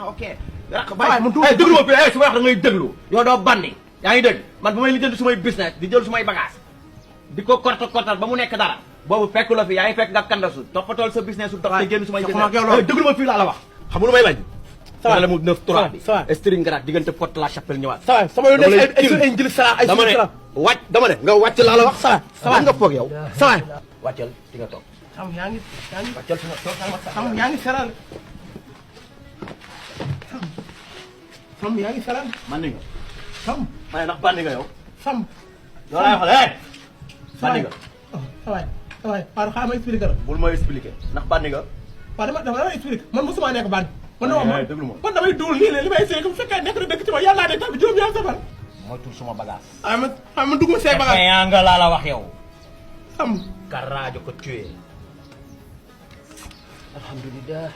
ok raq bàyyi man déglu ma fi su ma wax da ngay déglu yow doo bandi yaa ngi dégg man bu may lijjanti sumay business di jël sumay bagage di ko kortal ba mu nekk dara boobu fekk la fi yaa ngi fekk nga kandasu toppatool sa business su dox te génn sumay business déglu ma fii laa la wax xam nga lu may bañ sama la mu 9-3 bi string grade diggante Porte la Chapelle ñëwaat sama yoon ay njël sala ay dama ne wàcc dama ne nga wàcc laa la wax sama nga foog yow sama wàccal di nga toog xam yaa ngi wàccal fi nga toog xam yaa ngi seral xam yaa ngi seral man ni nga xam ma ne ndax bandi nga yow xam yow laay waxal bandi nga waay waaw xaaral ma expliqué la bul ma expliqué ndax bandi nga waaw dama expliqué man mosuma nekk bandi déglu ma man damay duul nii li may seeg bu fekkee nekk na dëkk ci ma yàllaa de tax bi juróom yaa safar moytul suma bagage man dugg ma seeg bagage yaa nga laa la wax yow xam garaajo ko tué alhamdulillah